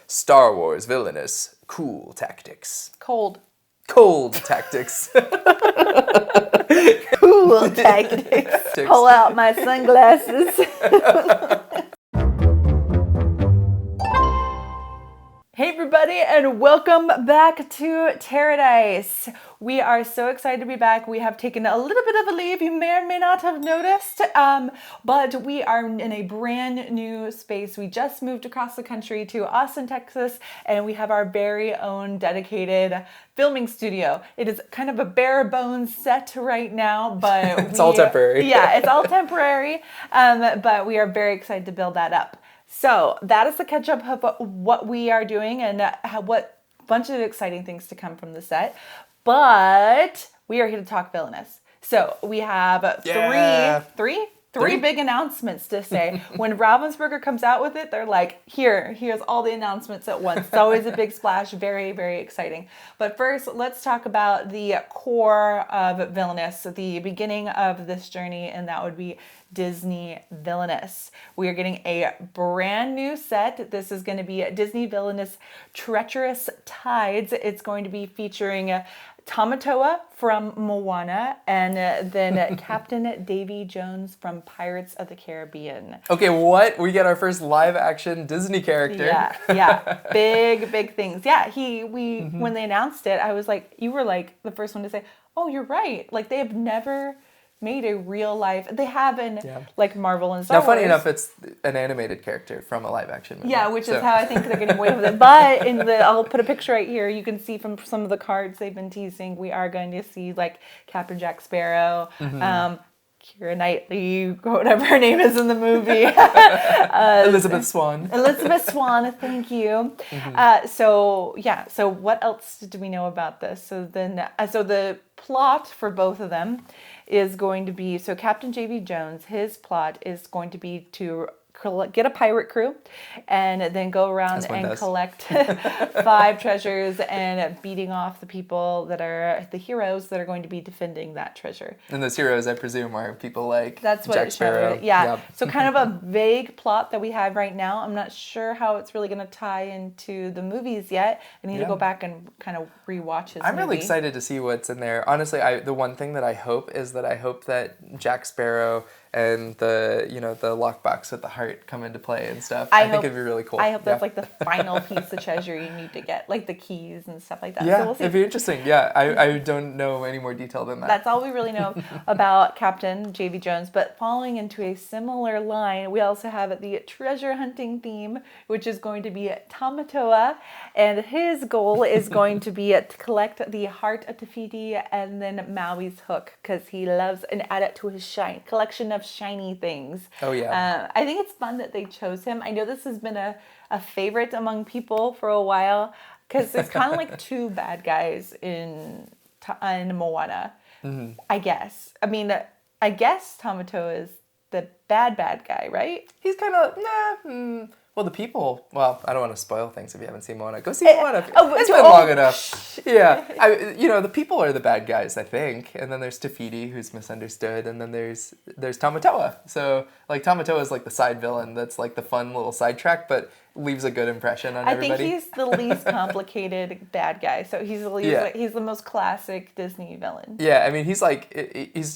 Star Wars Villainous Cool Tactics. Cold Tactics. Cool tactics. Pull out my sunglasses. Hey everybody, and welcome back to TerreDice. We are so excited to be back. We have taken a little bit of a leave, you may or may not have noticed, but we are in a brand new space. We just moved across the country to Austin, Texas, and we have our very own dedicated filming studio. It is kind of a bare bones set right now, but It's all temporary. Yeah, it's all temporary, but we are very excited to build that up. So that is the catch up of what we are doing and what bunch of exciting things to come from the set. But we are here to talk Villainous. So we have three big announcements to say. When Ravensburger comes out with it, they're like, here's all the announcements at once. It's always a big splash, very, very exciting. But first, let's talk about the core of Villainous, the beginning of this journey, and that would be Disney Villainous. We are getting a brand new set. This is going to be Disney Villainous Treacherous Tides. It's going to be featuring Tamatoa from Moana, and then Captain Davy Jones from Pirates of the Caribbean. Okay, what? We get our first live action Disney character. Yeah. Big things. Yeah, when they announced it, I was like, you were like the first one to say, oh, you're right. Like, they have never made a real life. They have in like Marvel and Star Wars. Now, funny enough, it's an animated character from a live action movie. Yeah, which is how I think they're getting away with it. But I'll put a picture right here. You can see from some of the cards they've been teasing, we are going to see like Captain Jack Sparrow, Keira Knightley, whatever her name is in the movie. Elizabeth Swann. Thank you. So what else do we know about this? So the plot for both of them is going to be, so Captain Davy Jones, his plot is going to be to get a pirate crew and then go around and collect 5 treasures and beating off the people that are the heroes that are going to be defending that treasure. And those heroes, I presume, are people like That's what Jack Sparrow. Yeah. So kind of a vague plot that we have right now. I'm not sure how it's really going to tie into the movies yet. I need to go back and kind of rewatch his I'm movie. really excited to see what's in there. Honestly, the one thing that I hope is that Jack Sparrow and the lockbox with the heart come into play and stuff. I think it'd be really cool. I hope that's like the final piece of treasure you need to get, like the keys and stuff like that. Yeah, so we'll see. It'd be interesting. Yeah, I don't know any more detail than that. That's all we really know about Captain Davy Jones. But following into a similar line, we also have the treasure hunting theme, which is going to be Tamatoa, and his goal is going to be to collect the heart of Te Fiti and then Maui's hook, because he loves and add it to his collection of shiny things. Oh yeah. I think it's fun that they chose him. I know this has been a favorite among people for a while, because it's kind of like 2 bad guys in Moana. Mm-hmm. I guess. I mean, I guess Tamatoa is the bad guy, right? He's kind of well, the people. Well, I don't want to spoil things if you haven't seen Moana. Go see Moana. It's been long enough. Yeah, the people are the bad guys, I think, and then there's Te Fiti, who's misunderstood, and then there's Tamatoa. So like Tamatoa is like the side villain that's like the fun little sidetrack, but leaves a good impression on everybody. I think he's the least complicated bad guy. So he's the most classic Disney villain. Yeah, I mean he's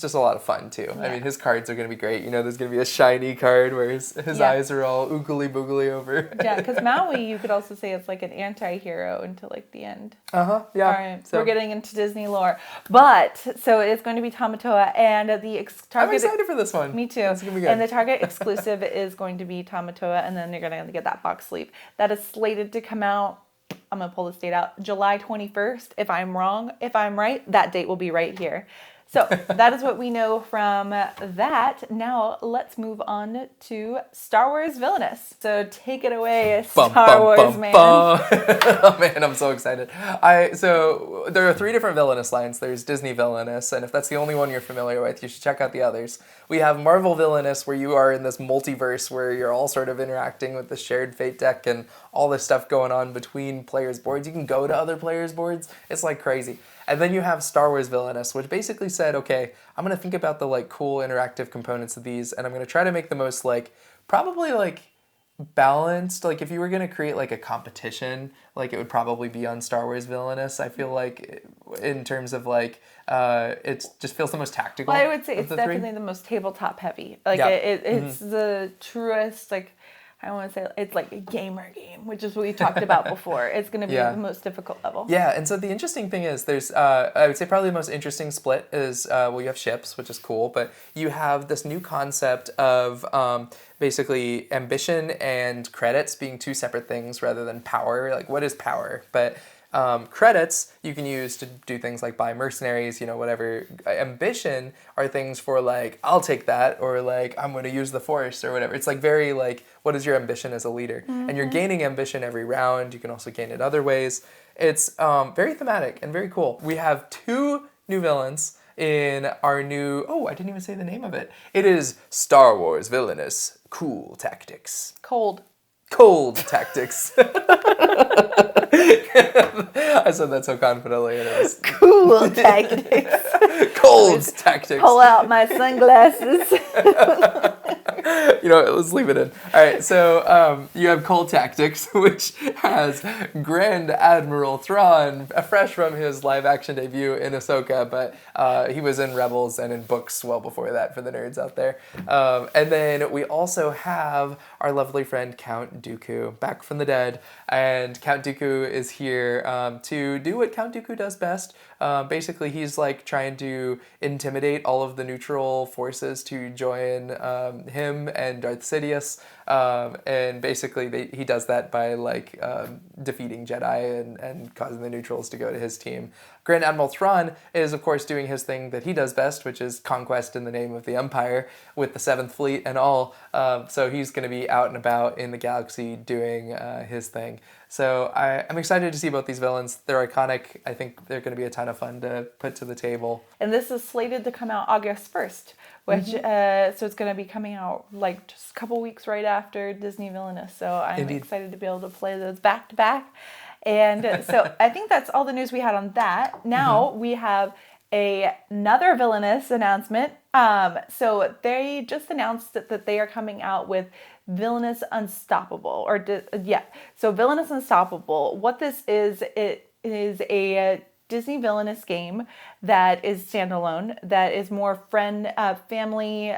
just a lot of fun too. Yeah. I mean his cards are gonna be great. There's gonna be a shiny card where his eyes are all oogly boogly over. Yeah, because Maui, you could also say it's like an anti-hero until like the end. Yeah. All right, so we're getting into Disney lore, but so it's going to be Tamatoa, and the Target. I'm excited for this one. Me too. It's gonna be good. And the Target exclusive is going to be Tamatoa, and then you're going to get that box sleeve. That is slated to come out, I'm going to pull this date out, July 21st. If I'm wrong, if I'm right, that date will be right here. So that is what we know from that. Now let's move on to Star Wars Villainous. So take it away, Star Wars man. Oh man, I'm so excited. So there are 3 different Villainous lines. There's Disney Villainous, and if that's the only one you're familiar with, you should check out the others. We have Marvel Villainous, where you are in this multiverse where you're all sort of interacting with the shared fate deck and all this stuff going on between players' boards. You can go to other players' boards. It's like crazy. And then you have Star Wars Villainous, which basically said, okay, I'm going to think about the like cool interactive components of these, and I'm going to try to make the most like, probably like balanced. Like if you were gonna create like a competition, like it would probably be on Star Wars Villainous. I feel like in terms of like it just feels the most tactical. Well, I would say of it's the definitely three. the most tabletop heavy. Like Yeah. it's the truest, like I don't want to say it's like a gamer game, which is what we talked about before. It's going to be Yeah. the most difficult level. Yeah, and so the interesting thing is there's, I would say probably the most interesting split is, well, you have ships, which is cool, but you have this new concept of basically ambition and credits being two separate things rather than power. Like, what is power? But credits you can use to do things like buy mercenaries, whatever. Ambition are things for like, I'll take that, or like, I'm going to use the force or whatever. It's like very like, what is your ambition as a leader? And you're gaining ambition every round. You can also gain it other ways. It's very thematic and very cool. We have two new villains in our new, oh, I didn't even say the name of it. It is Star Wars Villainous Cool Tactics. Cold Tactics. I said that so confidently. It is. Cool tactics. Cold Tactics. Pull out my sunglasses. Let's leave it in. All right, so you have Cold Tactics, which has Grand Admiral Thrawn, fresh from his live-action debut in Ahsoka, but he was in Rebels and in books well before that for the nerds out there. And then we also have our lovely friend Count Dooku, back from the dead, and Count Dooku is here to do what Count Dooku does best. Basically, he's like trying to intimidate all of the neutral forces to join him and Darth Sidious, and basically he does that by like defeating Jedi and causing the neutrals to go to his team. Grand Admiral Thrawn is of course doing his thing that he does best, which is conquest in the name of the Empire with the 7th Fleet and all. So he's going to be out and about in the galaxy doing his thing. So I'm excited to see both these villains. They're iconic. I think they're going to be a ton of fun to put to the table. And this is slated to come out August 1st, which so it's going to be coming out like just a couple weeks right after Disney Villainous. So I'm excited to be able to play those back to back. And so I think that's all the news we had on that. Now we have another Villainous announcement. So they just announced that they are coming out with Villainous Unstoppable, So Villainous Unstoppable. What this is, it is a Disney Villainous game that is standalone, that is more family,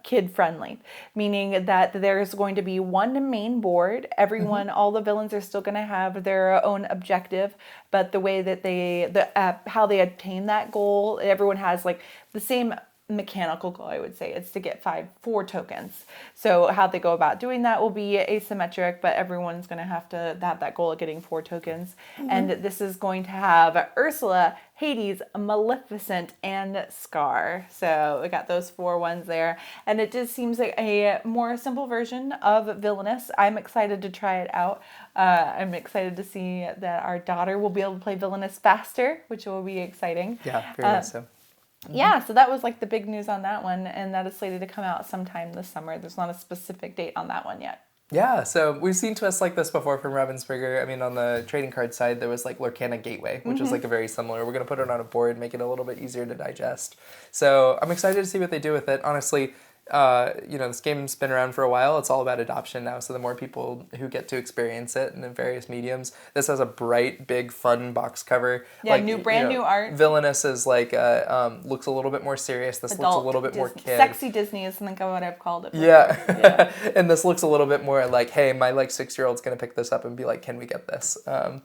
kid friendly, meaning that there's going to be one main board. Everyone, all the villains are still going to have their own objective, but the way that how they attain that goal, everyone has like the same mechanical goal, I would say. It's to get 4 tokens. So how they go about doing that will be asymmetric, but everyone's going to have that goal of getting 4 tokens. And this is going to have Ursula, Hades, Maleficent, and Scar. So we got those 4 ones there. And it just seems like a more simple version of Villainous. I'm excited to try it out. I'm excited to see that our daughter will be able to play Villainous faster, which will be exciting. Yeah, very much so. Yeah, so that was like the big news on that one, and that is slated to come out sometime this summer. There's not a specific date on that one yet. Yeah, so we've seen twists like this before from Ravensburger. I mean, on the trading card side, there was like Lorcana Gateway, which was like a very similar. We're going to put it on a board, make it a little bit easier to digest. So I'm excited to see what they do with it. Honestly, this game's been around for a while. It's all about adoption now. So the more people who get to experience it in various mediums. This has a bright, big, fun box cover. Yeah, new art. Villainous is like looks a little bit more serious. This looks a little bit more kid. Sexy Disney is what I've called it. Yeah. And this looks a little bit more like, hey, my 6-year-old's gonna pick this up and be like, can we get this?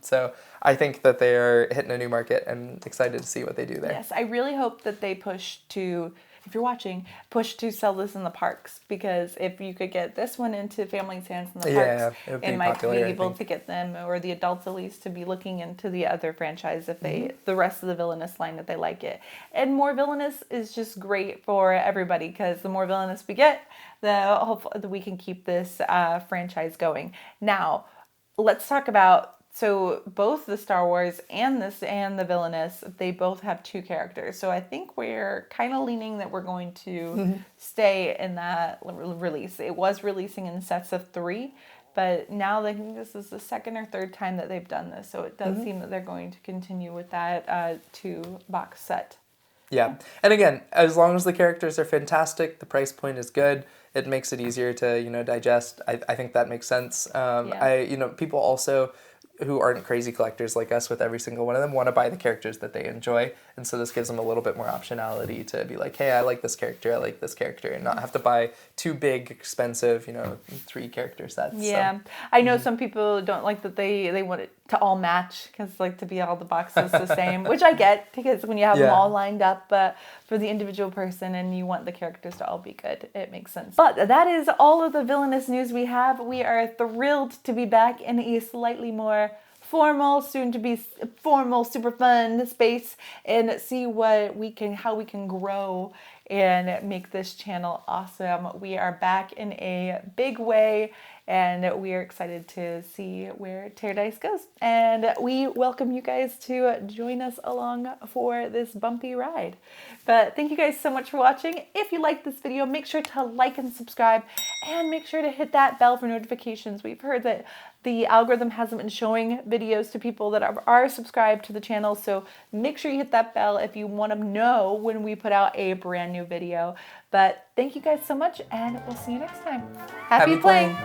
So I think that they are hitting a new market, and excited to see what they do there. Yes, I really hope that they push to. If you're watching, push to sell this in the parks, because if you could get this one into families' hands in the parks, it might be able to get them, or the adults at least, to be looking into the other franchise if the rest of the Villainous line, if they like it. And more Villainous is just great for everybody, because the more Villainous we get, hopefully we can keep this franchise going. Now, let's talk about. So both the Star Wars and the Villainous, they both have 2 characters. So I think we're kind of leaning that we're going to stay in that release. It was releasing in sets of 3, but now I think this is the 2nd or 3rd time that they've done this. So it does seem that they're going to continue with that 2-box set. Yeah. And again, as long as the characters are fantastic, the price point is good. it makes it easier to, digest. I think that makes sense. People also who aren't crazy collectors like us with every single one of them want to buy the characters that they enjoy, and so this gives them a little bit more optionality to be like, hey, I like this character, and not have to buy two big expensive 3 character sets. Yeah, so. I know some people don't like that they want it to all match, because like to be all the boxes the same, which I get, because when you have them all lined up, but for the individual person and you want the characters to all be good, it makes sense. But that is all of the Villainous news we have. We are thrilled to be back in a slightly more formal, soon to be formal, super fun space, and see how we can grow and make this channel awesome. We are back in a big way, and we are excited to see where TerreDice goes. And we welcome you guys to join us along for this bumpy ride. But thank you guys so much for watching. If you liked this video, make sure to like and subscribe, and make sure to hit that bell for notifications. We've heard that the algorithm hasn't been showing videos to people that are subscribed to the channel, so make sure you hit that bell if you want to know when we put out a brand new video. But thank you guys so much, and we'll see you next time. Happy playing!